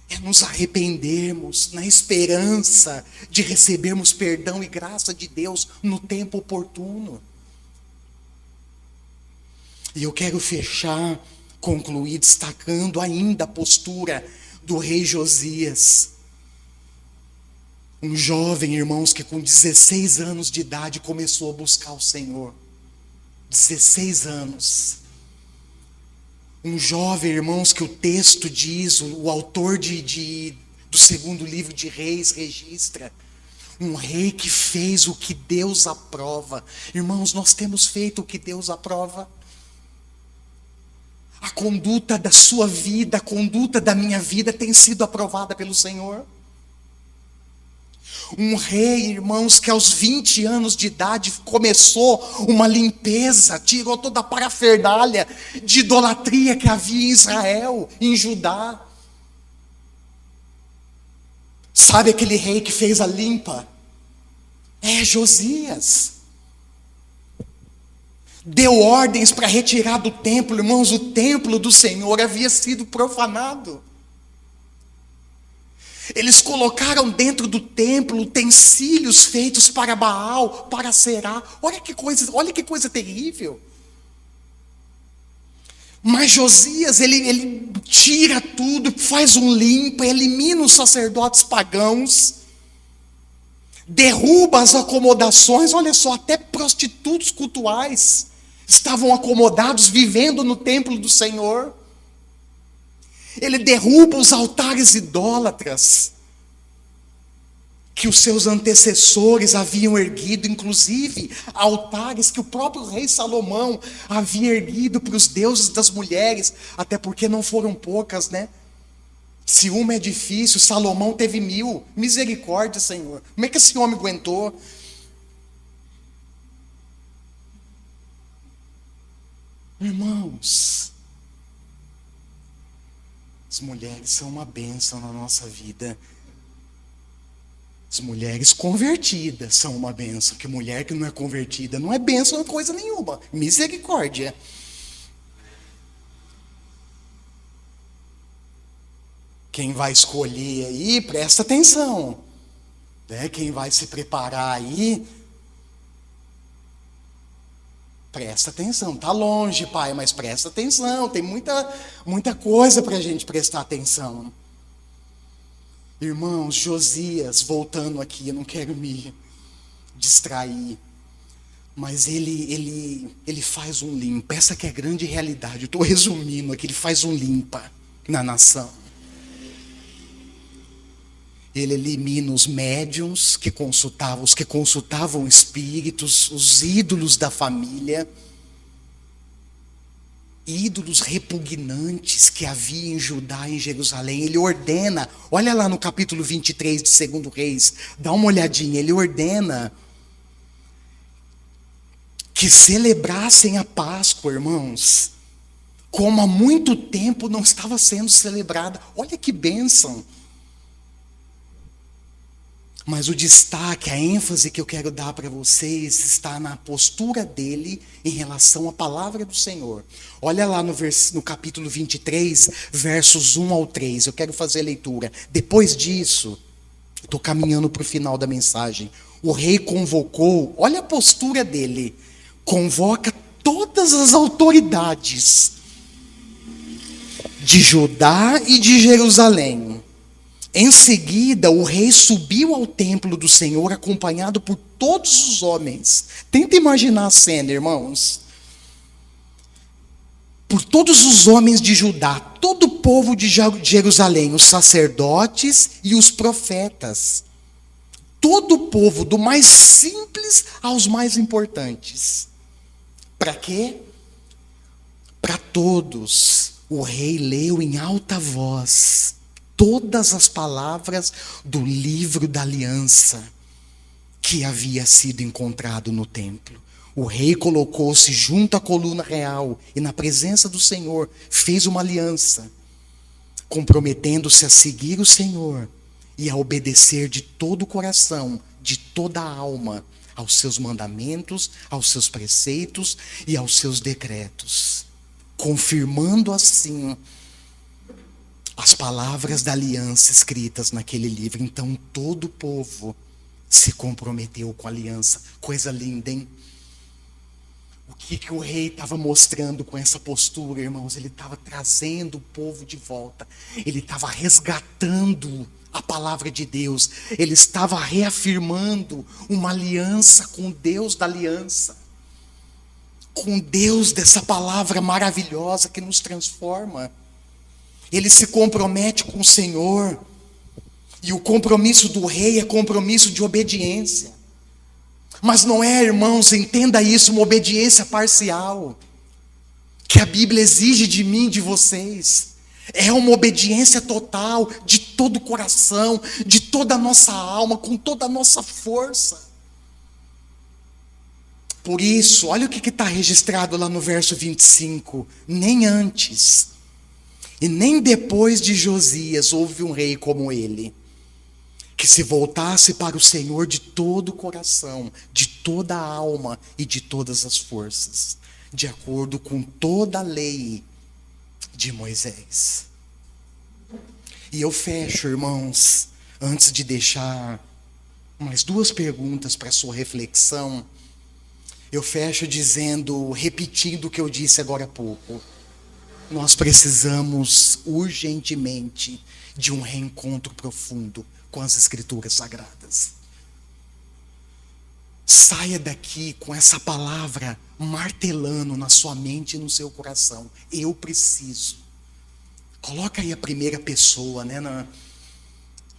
é nos arrependermos na esperança de recebermos perdão e graça de Deus no tempo oportuno. E eu quero concluir destacando ainda a postura do rei Josias. Um jovem, irmãos, que com 16 anos de idade começou a buscar o Senhor. 16 anos. Um jovem, irmãos, que o texto diz, o autor do segundo livro de Reis registra. Um rei que fez o que Deus aprova. Irmãos, nós temos feito o que Deus aprova. A conduta da sua vida, a conduta da minha vida tem sido aprovada pelo Senhor. Um rei, irmãos, que aos 20 anos de idade começou uma limpeza, tirou toda a parafernália de idolatria que havia em Israel, em Judá. Sabe aquele rei que fez a limpa? É Josias. Deu ordens para retirar do templo, irmãos, o templo do Senhor havia sido profanado. Eles colocaram dentro do templo utensílios feitos para Baal, para Será. Olha que coisa terrível. Mas Josias, ele tira tudo, faz um limpa, elimina os sacerdotes pagãos, derruba as acomodações. Olha só, até prostitutos cultuais estavam acomodados, vivendo no templo do Senhor. Ele derruba os altares idólatras que os seus antecessores haviam erguido, inclusive altares que o próprio rei Salomão havia erguido para os deuses das mulheres, até porque não foram poucas, né? Se uma é difícil, Salomão teve 1000. Misericórdia, Senhor. Como é que esse homem aguentou? Irmãos, as mulheres são uma bênção na nossa vida. As mulheres convertidas são uma bênção. Que mulher que não é convertida não é bênção, não é coisa nenhuma. Misericórdia. Quem vai escolher aí, presta atenção. Né? Quem vai se preparar aí, presta atenção. Está longe, pai, mas presta atenção. Tem muita coisa para a gente prestar atenção. Irmãos, Josias, voltando aqui, eu não quero me distrair, mas ele faz um limpa. Essa que é a grande realidade. Eu estou resumindo aqui, ele faz um limpa na nação. Ele elimina os médiuns os que consultavam espíritos, os ídolos da família, ídolos repugnantes que havia em Judá e em Jerusalém. Ele ordena, olha lá no capítulo 23 de 2 Reis, dá uma olhadinha, ele ordena que celebrassem a Páscoa, irmãos, como há muito tempo não estava sendo celebrada. Olha que bênção. Mas o destaque, a ênfase que eu quero dar para vocês está na postura dele em relação à palavra do Senhor. Olha lá no capítulo 23, versos 1 ao 3. Eu quero fazer a leitura. Depois disso, estou caminhando para o final da mensagem. O rei convocou, olha a postura dele. Convoca todas as autoridades de Judá e de Jerusalém. Em seguida, o rei subiu ao templo do Senhor, acompanhado por todos os homens. Tenta imaginar a cena, irmãos. Por todos os homens de Judá, todo o povo de Jerusalém, os sacerdotes e os profetas. Todo o povo, do mais simples aos mais importantes. Para quê? Para todos. O rei leu em alta voz todas as palavras do livro da aliança que havia sido encontrado no templo. O rei colocou-se junto à coluna real e na presença do Senhor fez uma aliança, comprometendo-se a seguir o Senhor e a obedecer de todo o coração, de toda a alma, aos seus mandamentos, aos seus preceitos e aos seus decretos, confirmando assim as palavras da aliança escritas naquele livro. Então todo o povo se comprometeu com a aliança. Coisa linda, hein? O que o rei estava mostrando com essa postura, irmãos? Ele estava trazendo o povo de volta. Ele estava resgatando a palavra de Deus. Ele estava reafirmando uma aliança com Deus da aliança. Com Deus dessa palavra maravilhosa que nos transforma. Ele se compromete com o Senhor. E o compromisso do rei é compromisso de obediência. Mas não é, irmãos, entenda isso, uma obediência parcial, que a Bíblia exige de mim, de vocês. É uma obediência total, de todo o coração, de toda a nossa alma, com toda a nossa força. Por isso, olha o que está registrado lá no verso 25. Nem antes e nem depois de Josias houve um rei como ele, que se voltasse para o Senhor de todo o coração, de toda a alma e de todas as forças, de acordo com toda a lei de Moisés. E eu fecho, irmãos, antes de deixar mais duas perguntas para a sua reflexão, eu fecho dizendo, repetindo o que eu disse agora há pouco. Nós precisamos urgentemente de um reencontro profundo com as Escrituras Sagradas. Saia daqui com essa palavra martelando na sua mente e no seu coração. Eu preciso. Coloca aí a primeira pessoa, né?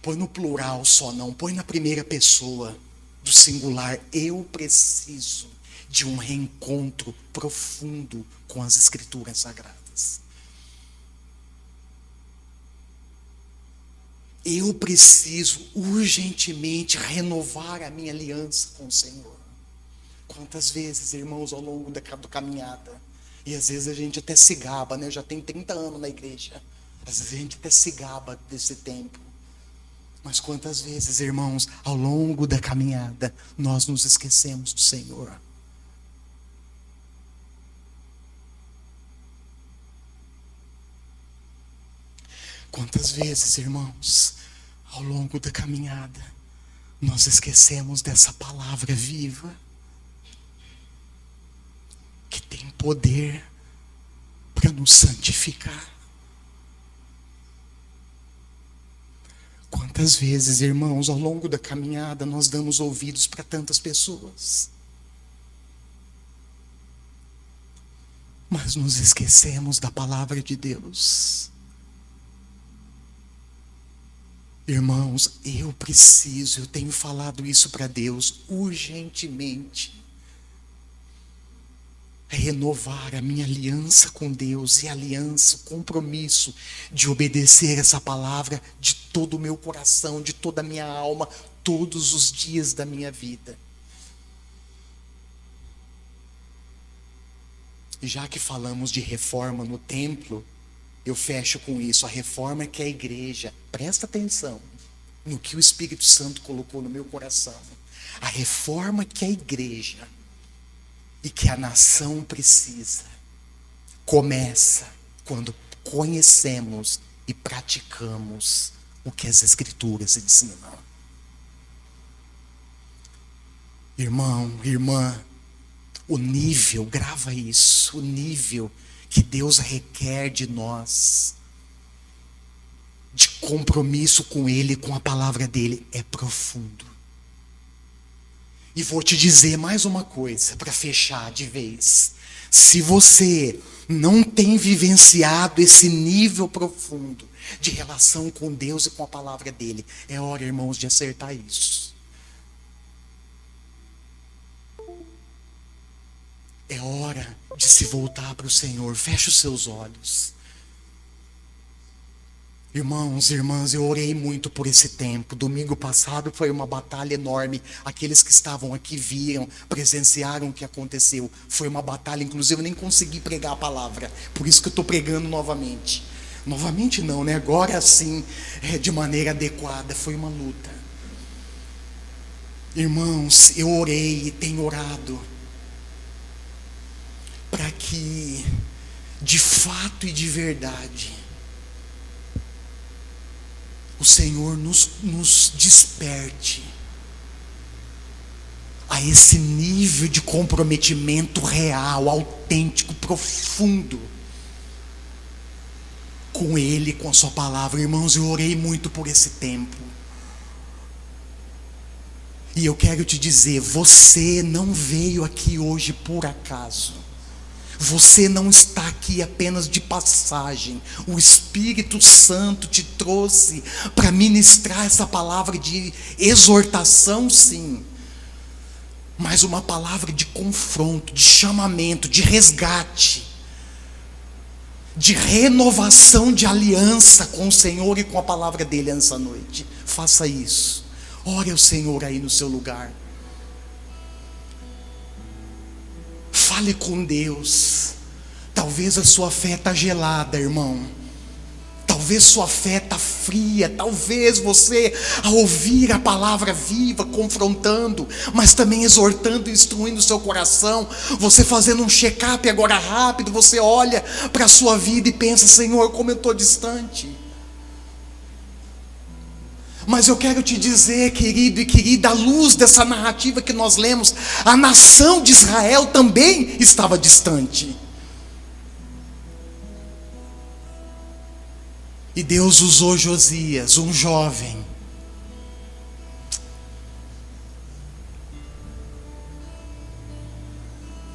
Põe no plural só, não. Põe na primeira pessoa do singular. Eu preciso de um reencontro profundo com as Escrituras Sagradas. Eu preciso urgentemente renovar a minha aliança com o Senhor. Quantas vezes, irmãos, ao longo da caminhada, e às vezes a gente até se gaba, né? Eu já tenho 30 anos na igreja. Às vezes a gente até se gaba desse tempo. Mas quantas vezes, irmãos, ao longo da caminhada, nós nos esquecemos do Senhor. Quantas vezes, irmãos, ao longo da caminhada, nós esquecemos dessa palavra viva, que tem poder para nos santificar. Quantas vezes, irmãos, ao longo da caminhada, nós damos ouvidos para tantas pessoas, mas nos esquecemos da palavra de Deus. Irmãos, eu tenho falado isso para Deus urgentemente. Renovar a minha aliança com Deus e aliança, o compromisso de obedecer essa palavra de todo o meu coração, de toda a minha alma, todos os dias da minha vida. E já que falamos de reforma no templo, eu fecho com isso. A reforma é que a igreja, presta atenção no que o Espírito Santo colocou no meu coração. A reforma que a igreja e que a nação precisa começa quando conhecemos e praticamos o que as Escrituras ensinam. Irmão, irmã, o nível, grava isso, o nível que Deus requer de nós, de compromisso com Ele, com a palavra dEle, é profundo. E vou te dizer mais uma coisa, para fechar de vez. Se você não tem vivenciado esse nível profundo de relação com Deus e com a palavra dEle, é hora, irmãos, de acertar isso. É hora de se voltar para o Senhor. Feche os seus olhos. Irmãos, irmãs, eu orei muito por esse tempo. Domingo passado foi uma batalha enorme. Aqueles que estavam aqui viram, presenciaram o que aconteceu. Foi uma batalha, inclusive eu nem consegui pregar a palavra. Por isso que eu estou pregando novamente. Novamente não, né? Agora sim, de maneira adequada. Foi uma luta. Irmãos, eu orei e tenho orado para que, de fato e de verdade, o Senhor nos desperte a a esse nível de comprometimento real, autêntico, profundo com Ele, com a sua palavra. Irmãos, eu orei muito por esse tempo. E eu quero te dizer, você não veio aqui hoje por acaso. Você não está aqui apenas de passagem. O Espírito Santo te trouxe para ministrar essa palavra de exortação, sim, mas uma palavra de confronto, de chamamento, de resgate, de renovação de aliança com o Senhor e com a palavra dele nessa noite. Faça isso. Ore ao Senhor aí no seu lugar. Fale com Deus. Talvez a sua fé está gelada, irmão. Talvez sua fé está fria. Talvez você, ao ouvir a palavra viva, confrontando, mas também exortando e instruindo o seu coração, você fazendo um check-up agora rápido, você olha para a sua vida e pensa: Senhor, como eu estou distante. Mas eu quero te dizer, querido e querida, à luz dessa narrativa que nós lemos, a nação de Israel também estava distante. E Deus usou Josias, um jovem,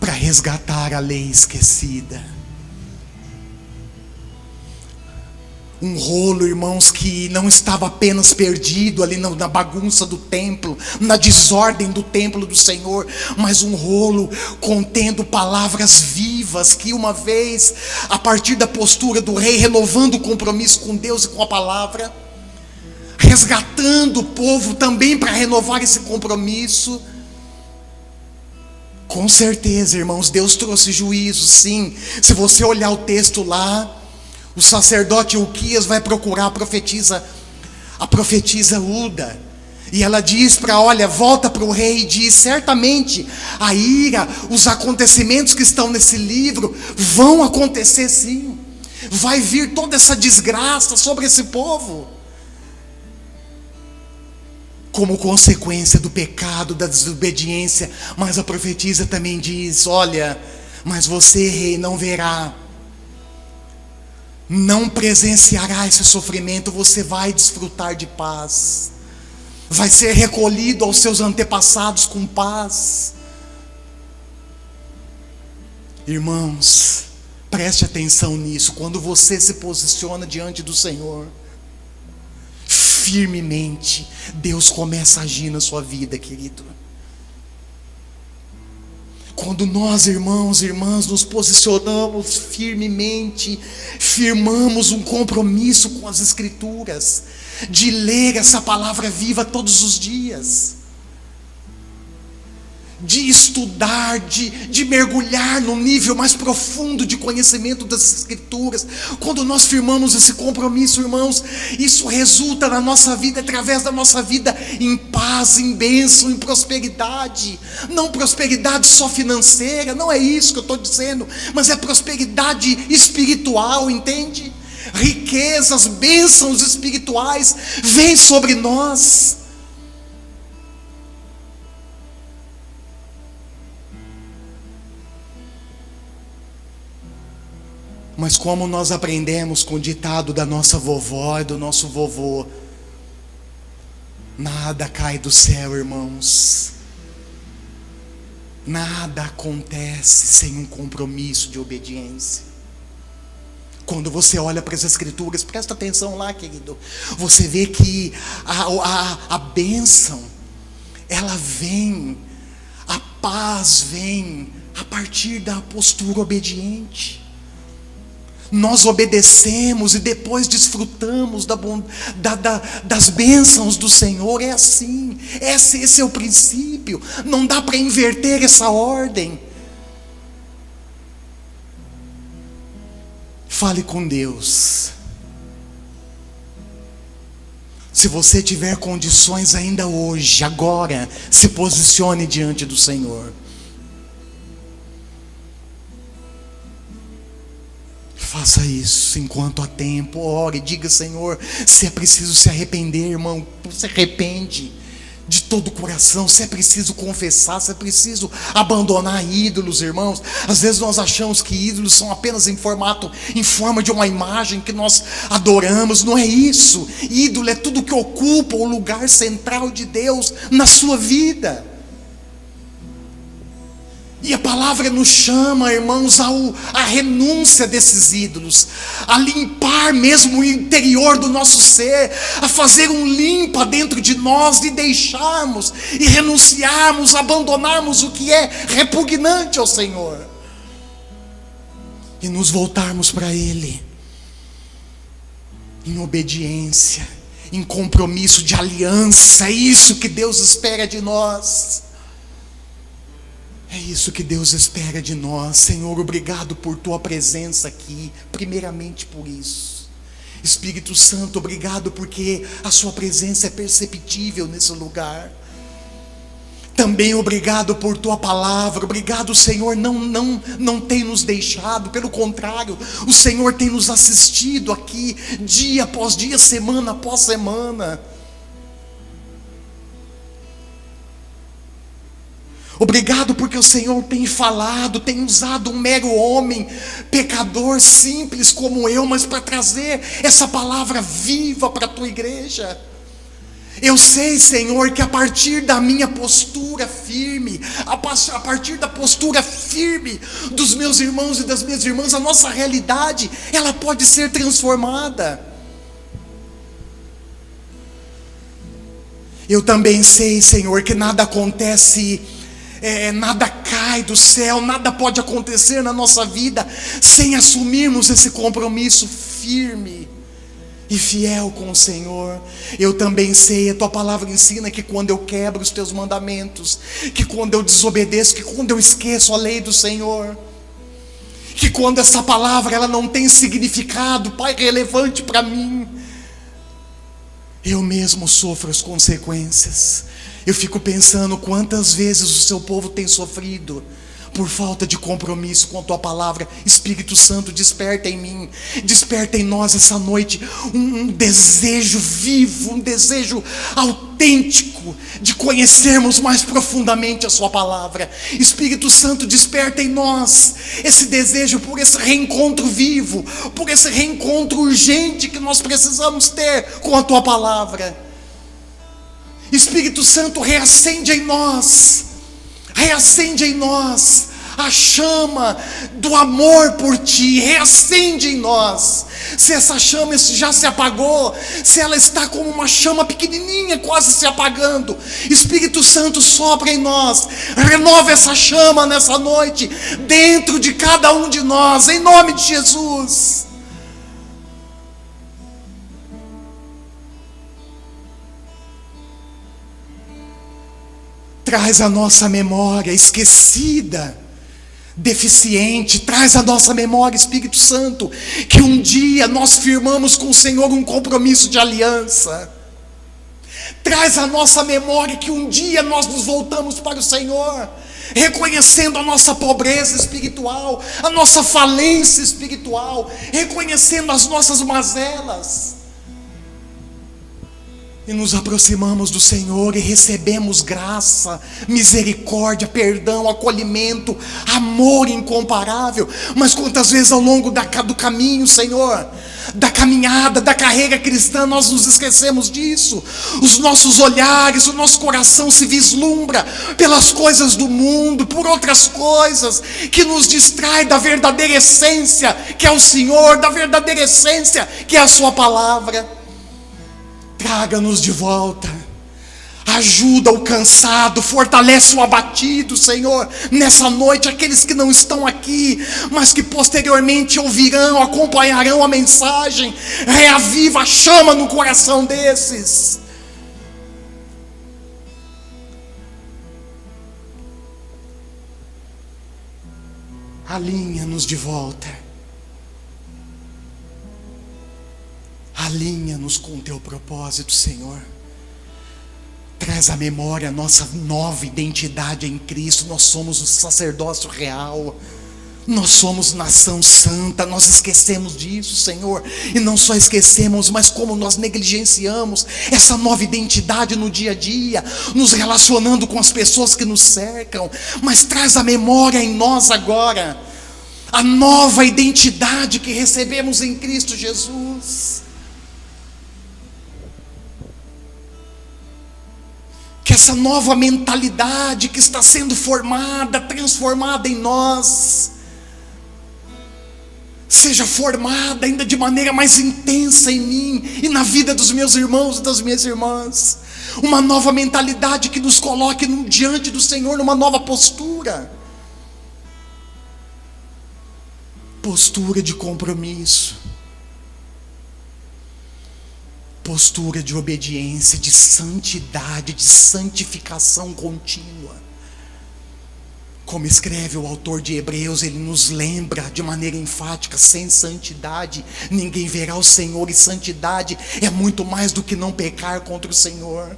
para resgatar a lei esquecida. Um rolo, irmãos, que não estava apenas perdido ali na bagunça do templo, na desordem do templo do Senhor, mas um rolo contendo palavras vivas, que uma vez, a partir da postura do rei, renovando o compromisso com Deus e com a palavra, resgatando o povo também para renovar esse compromisso. Com certeza, irmãos, Deus trouxe juízo, sim. Se você olhar o texto lá, o sacerdote Ilquias vai procurar a profetisa Uda, e ela diz volta para o rei e diz: certamente a ira, os acontecimentos que estão nesse livro vão acontecer sim, vai vir toda essa desgraça sobre esse povo, como consequência do pecado, da desobediência. Mas a profetisa também diz: olha, mas você, rei, não verá, não presenciará esse sofrimento, você vai desfrutar de paz, vai ser recolhido aos seus antepassados com paz. Irmãos, preste atenção nisso. Quando você se posiciona diante do Senhor firmemente, Deus começa a agir na sua vida, querido. Quando nós, irmãos e irmãs, nos posicionamos firmemente, firmamos um compromisso com as Escrituras, de ler essa palavra viva todos os dias, de estudar, de mergulhar no nível mais profundo de conhecimento das Escrituras. Quando nós firmamos esse compromisso, irmãos, isso resulta na nossa vida, através da nossa vida, em paz, em bênção, em prosperidade. Não prosperidade só financeira, não é isso que eu estou dizendo, mas é prosperidade espiritual, entende? Riquezas, bênçãos espirituais vêm sobre nós. Mas como nós aprendemos com o ditado da nossa vovó e do nosso vovô, nada cai do céu, irmãos. Nada acontece sem um compromisso de obediência. Quando você olha para as Escrituras, presta atenção lá, querido, você vê que a bênção, ela vem, a paz vem a partir da postura obediente. Nós obedecemos e depois desfrutamos das bênçãos do Senhor. É assim, esse é o princípio. Não dá para inverter essa ordem. Fale com Deus. Se você tiver condições ainda hoje, agora, se posicione diante do Senhor. Faça isso enquanto há tempo. Ore, diga: Senhor, se é preciso se arrepender, irmão, se arrepende. de todo o coração. Se é preciso confessar, se é preciso abandonar ídolos, irmãos. Às vezes nós achamos que ídolos são apenas em forma de uma imagem que nós adoramos. Não é isso. Ídolo é tudo que ocupa o lugar central de Deus na sua vida. E a palavra nos chama, irmãos, à renúncia desses ídolos, a limpar mesmo o interior do nosso ser, a fazer um limpa dentro de nós e deixarmos, e renunciarmos, abandonarmos o que é repugnante ao Senhor, e nos voltarmos para Ele, em obediência, em compromisso de aliança. É isso que Deus espera de nós. É isso que Deus espera de nós. Senhor, obrigado por Tua presença aqui, primeiramente por isso. Espírito Santo, obrigado porque a Sua presença é perceptível nesse lugar. Também obrigado por Tua palavra. Obrigado, Senhor, não tem nos deixado, pelo contrário, o Senhor tem nos assistido aqui, dia após dia, semana após semana. Obrigado porque o Senhor tem falado, tem usado um mero homem, pecador simples como eu, mas para trazer essa palavra viva para a Tua igreja. Eu sei, Senhor, que a partir da minha postura firme, a partir da postura firme dos meus irmãos e das minhas irmãs, a nossa realidade, ela pode ser transformada. Eu também sei, Senhor, que nada acontece, nada cai do céu, nada pode acontecer na nossa vida sem assumirmos esse compromisso firme e fiel com o Senhor. Eu também sei, a Tua palavra ensina que quando eu quebro os Teus mandamentos, que quando eu desobedeço, que quando eu esqueço a lei do Senhor, que quando essa palavra ela não tem significado, Pai, relevante para mim, eu mesmo sofro as consequências. Eu fico pensando quantas vezes o Seu povo tem sofrido por falta de compromisso com a Tua palavra. Espírito Santo, desperta em mim, desperta em nós essa noite um desejo vivo, um desejo autêntico de conhecermos mais profundamente a Sua palavra. Espírito Santo, desperta em nós esse desejo por esse reencontro vivo, por esse reencontro urgente que nós precisamos ter com a Tua palavra. Espírito Santo, reacende em nós a chama do amor por Ti, reacende em nós. Se essa chama já se apagou, se ela está como uma chama pequenininha, quase se apagando, Espírito Santo, sopra em nós, renova essa chama nessa noite, dentro de cada um de nós, em nome de Jesus. Traz a nossa memória esquecida, deficiente, traz a nossa memória, Espírito Santo, que um dia nós firmamos com o Senhor um compromisso de aliança. Traz a nossa memória que um dia nós nos voltamos para o Senhor, reconhecendo a nossa pobreza espiritual, a nossa falência espiritual, reconhecendo as nossas mazelas. E nos aproximamos do Senhor e recebemos graça, misericórdia, perdão, acolhimento, amor incomparável. Mas quantas vezes ao longo do caminho, Senhor, da caminhada, da carreira cristã, nós nos esquecemos disso. Os nossos olhares, o nosso coração se vislumbra pelas coisas do mundo, por outras coisas que nos distrai da verdadeira essência que é o Senhor, da verdadeira essência que é a Sua palavra. Traga-nos de volta, ajuda o cansado, fortalece o abatido, Senhor, nessa noite, aqueles que não estão aqui, mas que posteriormente ouvirão, acompanharão a mensagem. Reaviva a chama no coração desses. Alinha-nos de volta. Alinha-nos com o Teu propósito, Senhor. Traz à memória a nossa nova identidade em Cristo. Nós somos o sacerdócio real. Nós somos nação santa, nós esquecemos disso, Senhor. E não só esquecemos, mas como nós negligenciamos essa nova identidade no dia a dia, nos relacionando com as pessoas que nos cercam. Mas traz a memória em nós agora a nova identidade que recebemos em Cristo Jesus. Que essa nova mentalidade que está sendo formada, transformada em nós, seja formada ainda de maneira mais intensa em mim e na vida dos meus irmãos e das minhas irmãs. Uma nova mentalidade que nos coloque diante do Senhor numa nova postura. Postura de compromisso. Postura de obediência, de santidade, de santificação contínua. Como escreve o autor de Hebreus, ele nos lembra de maneira enfática: sem santidade ninguém verá o Senhor. E santidade é muito mais do que não pecar contra o Senhor.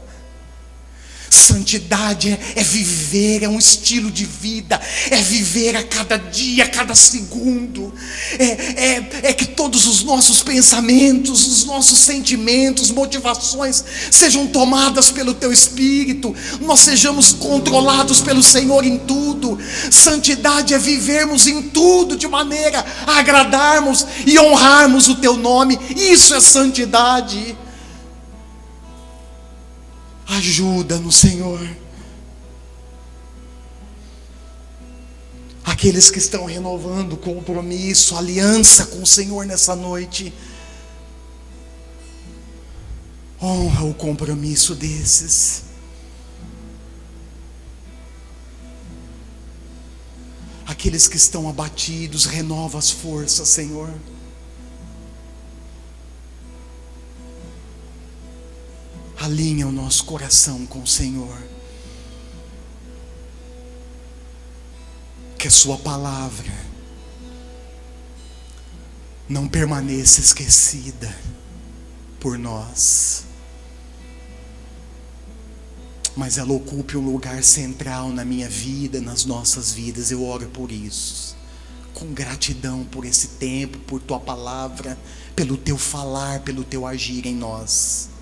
Santidade é viver, é um estilo de vida, é viver a cada dia, a cada segundo, é que todos os nossos pensamentos, os nossos sentimentos, motivações sejam tomadas pelo Teu Espírito, nós sejamos controlados pelo Senhor em tudo. Santidade é vivermos em tudo de maneira a agradarmos e honrarmos o Teu nome. Isso é santidade. Ajuda-nos, Senhor. Aqueles que estão renovando compromisso, aliança com o Senhor nessa noite, honra o compromisso desses. Aqueles que estão abatidos, renova as forças, Senhor. Alinha o nosso coração com o Senhor. Que a Sua palavra não permaneça esquecida por nós, mas ela ocupe um lugar central na minha vida, nas nossas vidas. Eu oro por isso, com gratidão por esse tempo, por Tua palavra, pelo Teu falar, pelo Teu agir em nós.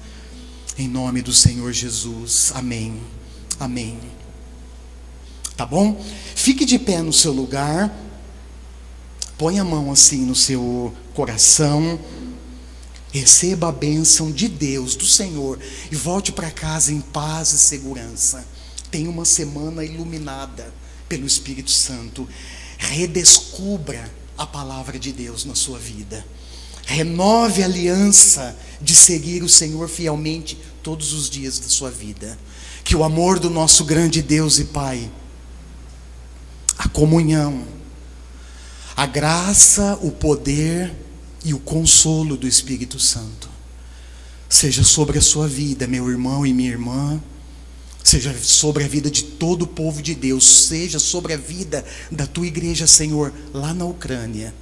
Em nome do Senhor Jesus, amém, amém. Tá bom? Fique de pé no seu lugar, põe a mão assim no seu coração, receba a bênção de Deus, do Senhor, e volte para casa em paz e segurança. Tenha uma semana iluminada pelo Espírito Santo. Redescubra a palavra de Deus na sua vida. Renove a aliança de seguir o Senhor fielmente todos os dias da sua vida. Que o amor do nosso grande Deus e Pai, a comunhão, a graça, o poder e o consolo do Espírito Santo seja sobre a sua vida, meu irmão e minha irmã, seja sobre a vida de todo o povo de Deus, seja sobre a vida da tua igreja, Senhor, lá na Ucrânia.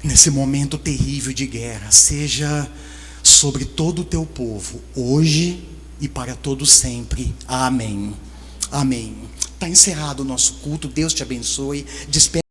Nesse momento terrível de guerra, seja sobre todo o teu povo, hoje e para todo sempre. Amém. Amém. Está encerrado o nosso culto. Deus te abençoe. Despede